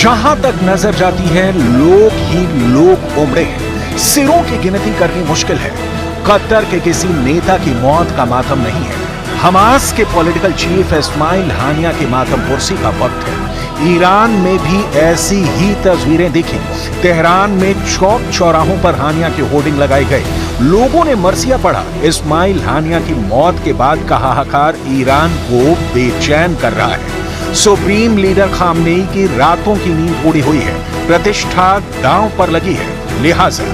जहां तक नजर जाती है लोग ही लोग उमड़े हैं। सिरों की गिनती करनी मुश्किल है। कतर के किसी नेता की मौत का मातम नहीं है। हमास के पॉलिटिकल चीफ इस्माइल हानिया के मातम पुरसी का वक्त है। ईरान में भी ऐसी ही तस्वीरें दिखी। तेहरान में चौक चौराहों पर हानिया के होर्डिंग लगाए गए। लोगों ने मरसिया पढ़ा। इस्माइल हानिया की मौत के बाद का हाहाकार ईरान को बेचैन कर रहा है। सुप्रीम लीडर खामनेई की रातों की नींद उड़ी हुई है। प्रतिष्ठा दांव पर लगी है। लिहाजा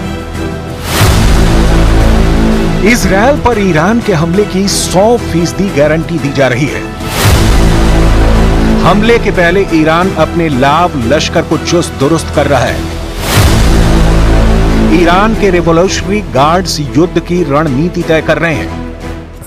इजरायल पर ईरान के हमले की 100% गारंटी दी जा रही है। हमले के पहले ईरान अपने लाव लश्कर को चुस्त दुरुस्त कर रहा है। ईरान के रिवॉल्यूशनरी गार्ड्स युद्ध की रणनीति तय कर रहे हैं।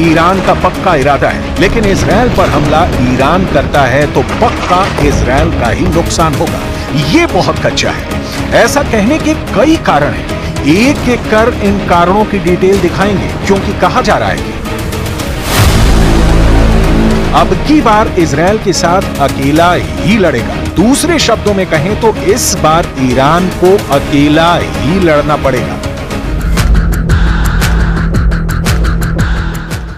ईरान का पक्का इरादा है, लेकिन इजरायल पर हमला ईरान करता है तो पक्का इजरायल का ही नुकसान होगा। ये बहुत कच्चा है। ऐसा कहने के कई कारण हैं। एक एक कर इन कारणों की डिटेल दिखाएंगे, क्योंकि कहा जा रहा है कि अब की बार इजरायल के साथ अकेला ही लड़ेगा। दूसरे शब्दों में कहें तो इस बार ईरान को अकेला ही लड़ना पड़ेगा।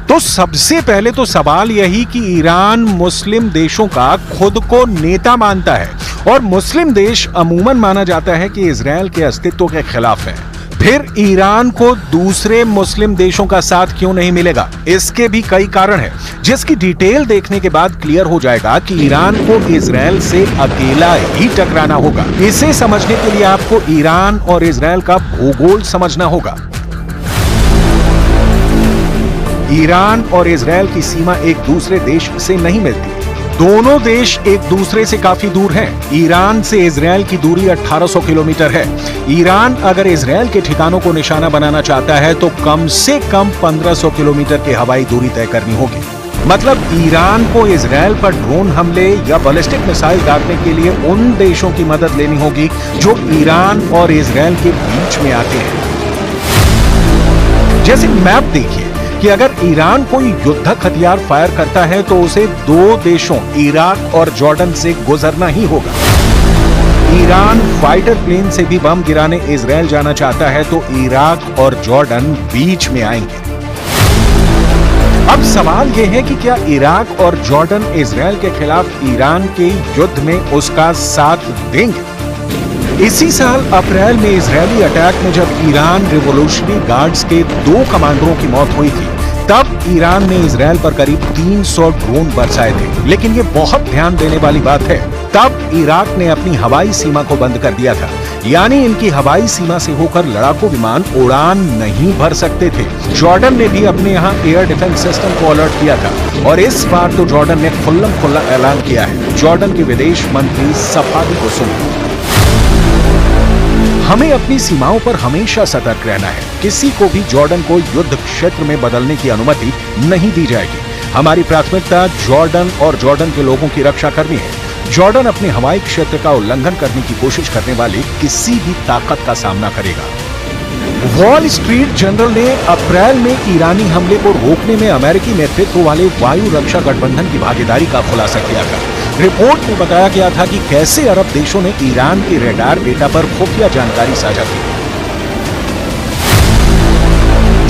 तो सबसे पहले तो सवाल यही कि ईरान मुस्लिम देशों का खुद को नेता मानता है, और मुस्लिम देश अमूमन माना जाता है कि इजरायल के अस्तित्व के खिलाफ है। फिर ईरान को दूसरे मुस्लिम देशों का साथ क्यों नहीं मिलेगा? इसके भी कई कारण हैं, जिसकी डिटेल देखने के बाद क्लियर हो जाएगा कि ईरान को इजरायल से अकेला ही टकराना होगा। इसे समझने के लिए आपको ईरान और इजरायल का भूगोल समझना होगा। ईरान और इजरायल की सीमा एक दूसरे देश से नहीं मिलती। दोनों देश एक दूसरे से काफी दूर हैं। ईरान से इजरायल की दूरी 1800 किलोमीटर है। ईरान अगर इजरायल के ठिकानों को निशाना बनाना चाहता है तो कम से कम 1500 किलोमीटर की हवाई दूरी तय करनी होगी। मतलब ईरान को इजरायल पर ड्रोन हमले या बैलिस्टिक मिसाइल दागने के लिए उन देशों की मदद लेनी होगी जो ईरान और इजरायल के बीच में आते हैं। जैसे मैप देखिए कि अगर ईरान कोई युद्धक हथियार फायर करता है तो उसे दो देशों इराक और जॉर्डन से गुजरना ही होगा। ईरान फाइटर प्लेन से भी बम गिराने इजरायल जाना चाहता है तो इराक और जॉर्डन बीच में आएंगे। अब सवाल यह है कि क्या इराक और जॉर्डन इजरायल के खिलाफ ईरान के युद्ध में उसका साथ देंगे? इसी साल अप्रैल में इजरायली अटैक में जब ईरान रिवॉल्यूशनरी गार्ड्स के 2 कमांडरों की मौत हुई थी, तब ईरान ने इजरायल पर करीब 300 ड्रोन बरसाए थे। लेकिन ये बहुत ध्यान देने वाली बात है, तब इराक ने अपनी हवाई सीमा को बंद कर दिया था। यानी इनकी हवाई सीमा से होकर लड़ाकू विमान उड़ान नहीं भर सकते थे। जॉर्डन ने भी अपने यहाँ एयर डिफेंस सिस्टम को अलर्ट किया था, और इस बार तो जॉर्डन ने खुल्लम खुल्ला ऐलान किया है। जॉर्डन के विदेश मंत्री सफादी को सुनिए। हमें अपनी सीमाओं पर हमेशा सतर्क रहना है। किसी को भी जॉर्डन को युद्ध क्षेत्र में बदलने की अनुमति नहीं दी जाएगी। हमारी प्राथमिकता जॉर्डन और जॉर्डन के लोगों की रक्षा करनी है। जॉर्डन अपने हवाई क्षेत्र का उल्लंघन करने की कोशिश करने वाली किसी भी ताकत का सामना करेगा। वॉल स्ट्रीट जर्नल ने अप्रैल में ईरानी हमले को रोकने में अमेरिकी नेतृत्व वाले वायु रक्षा गठबंधन की भागीदारी का खुलासा किया था। रिपोर्ट में बताया गया था कि कैसे अरब देशों ने ईरान के रडार डेटा पर खुफिया जानकारी साझा की।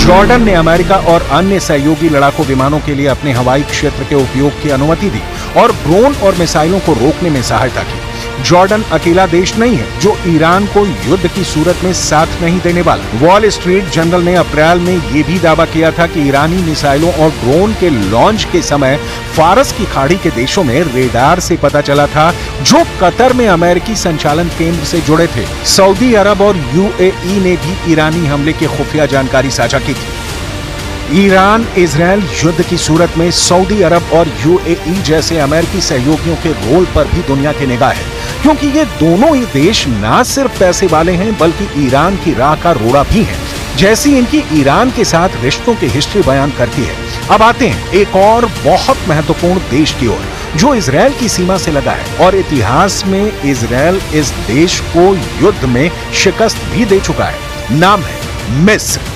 जॉर्डन ने अमेरिका और अन्य सहयोगी लड़ाकू विमानों के लिए अपने हवाई क्षेत्र के उपयोग की अनुमति दी और ड्रोन और मिसाइलों को रोकने में सहायता की। जॉर्डन अकेला देश नहीं है जो ईरान को युद्ध की सूरत में साथ नहीं देने वाला। वॉल स्ट्रीट जर्नल ने अप्रैल में यह भी दावा किया था कि ईरानी मिसाइलों और ड्रोन के लॉन्च के समय फारस की खाड़ी के देशों में रेडार से पता चला था, जो कतर में अमेरिकी संचालन केंद्र से जुड़े थे। सऊदी अरब और यूएई ने भी ईरानी हमले की खुफिया जानकारी साझा की थी। ईरान इजराइल युद्ध की सूरत में सऊदी अरब और यूएई जैसे अमेरिकी सहयोगियों के रोल पर भी दुनिया की निगाह है, क्योंकि ये दोनों ही देश ना सिर्फ पैसे वाले हैं बल्कि ईरान की राह का रोड़ा भी है, जैसी इनकी ईरान के साथ रिश्तों की हिस्ट्री बयान करती है। अब आते हैं एक और बहुत महत्वपूर्ण देश की ओर जो इजराइल की सीमा से लगा है और इतिहास में इजराइल इस देश को युद्ध में शिकस्त भी दे चुका है। नाम है मिस्र।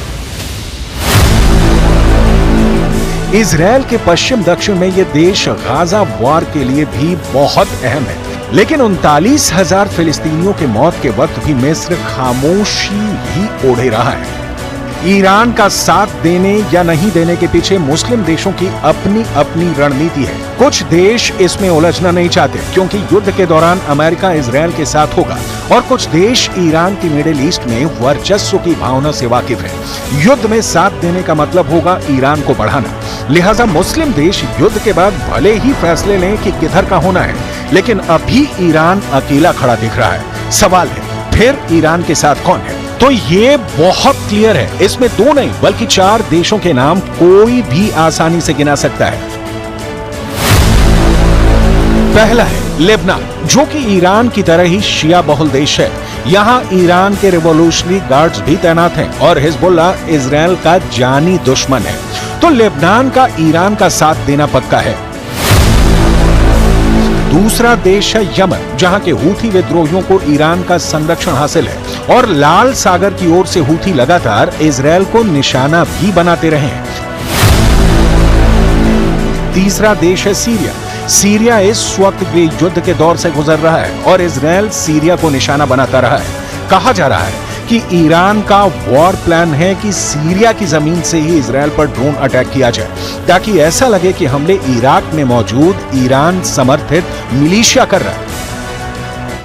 इजराइल के पश्चिम दक्षिण में यह देश गाजा वॉर के लिए भी बहुत अहम है, लेकिन 39,000 फिलिस्तीनियों के मौत के वक्त भी मिस्र खामोशी ही ओढ़े रहा है। ईरान का साथ देने या नहीं देने के पीछे मुस्लिम देशों की अपनी अपनी रणनीति है। कुछ देश इसमें उलझना नहीं चाहते क्योंकि युद्ध के दौरान अमेरिका इजराइल के साथ होगा, और कुछ देश ईरान की मिडिल ईस्ट में वर्चस्व की भावना से वाकिफ है। युद्ध में साथ देने का मतलब होगा ईरान को बढ़ाना, लिहाजा मुस्लिम देश युद्ध के बाद भले ही फैसले लें कि किधर का होना है, लेकिन अभी ईरान अकेला खड़ा दिख रहा है। सवाल है फिर ईरान के साथ कौन है? तो ये बहुत क्लियर है, इसमें 2 नहीं बल्कि 4 देशों के नाम कोई भी आसानी से गिना सकता है। पहला है लेबनान, जो कि ईरान की तरह ही शिया बहुल देश है। यहाँ ईरान के रिवॉल्यूशनरी गार्ड्स भी तैनात हैं और हिजबुल्लाह इजराइल का जानी दुश्मन है, तो लेबनान का ईरान का साथ देना पक्का है। दूसरा देश है यमन, जहां के हूथी विद्रोहियों को ईरान का संरक्षण हासिल है और लाल सागर की ओर से हूथी लगातार इजराइल को निशाना भी बनाते रहे हैं। तीसरा देश है सीरिया। सीरिया इस वक्त गृह युद्ध के दौर से गुजर रहा है और इजराइल सीरिया को निशाना बनाता रहा है। कहा जा रहा है कि ईरान का वॉर प्लान है कि सीरिया की जमीन से ही इजराइल पर ड्रोन अटैक किया जाए, ताकि ऐसा लगे कि हमले इराक में मौजूद ईरान समर्थित मिलिशिया कर रहा है।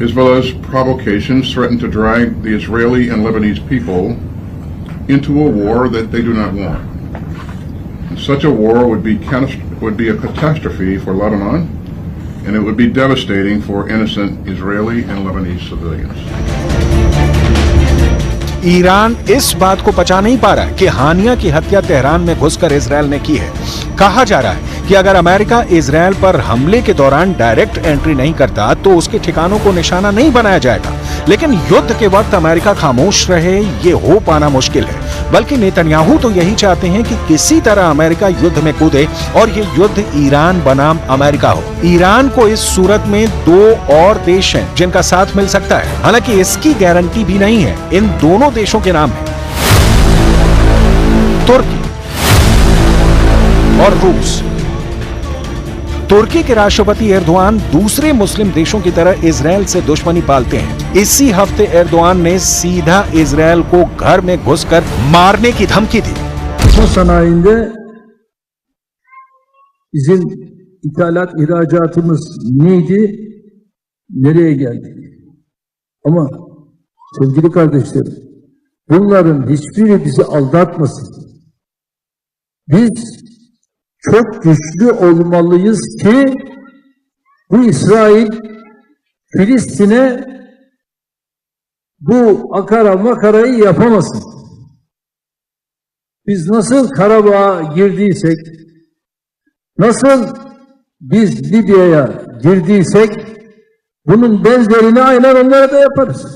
Hezbollah's provocations threaten to drag the Israeli and Lebanese people into a war that they do not want. Such a war would be a catastrophe for Lebanon, and it would be devastating for innocent Israeli and Lebanese civilians. Iran इस बात को पचा नहीं पा रहा है कि हानिया की हत्या तेहरान में घुसकर इजराइल ने की है। कहा जा रहा है कि अगर अमेरिका इजराइल पर हमले के दौरान डायरेक्ट एंट्री नहीं करता तो उसके ठिकानों को निशाना नहीं बनाया जाएगा, लेकिन युद्ध के वक्त अमेरिका खामोश रहे ये हो पाना मुश्किल है। बल्कि नेतन्याहू तो यही चाहते हैं कि किसी तरह अमेरिका युद्ध में कूदे और ये युद्ध ईरान बनाम अमेरिका हो। ईरान को इस सूरत में 2 और देश हैं जिनका साथ मिल सकता है, हालांकि इसकी गारंटी भी नहीं है। इन दोनों देशों के नाम है तुर्की और रूस। तुर्की के राष्ट्रपति एर्दोआन दूसरे मुस्लिम देशों की तरह इजराइल से दुश्मनी पालते हैं। इसी हफ्ते एर्दोआन ने सीधा इजराइल को घर में घुसकर मारने की धमकी दी। sanayinde bizim ithalat ihracatımız neydi? Nereye geldik? Ama sevgili kardeşlerim, bunların hiçbiri bizi aldatmasın. Biz çok güçlü olmalıyız ki bu İsrail Filistin'e bu akara makarayı yapamasın. Biz nasıl Karabağ'a girdiysek, nasıl biz Libya'ya girdiysek, bunun benzerini aynen onlara da yaparız.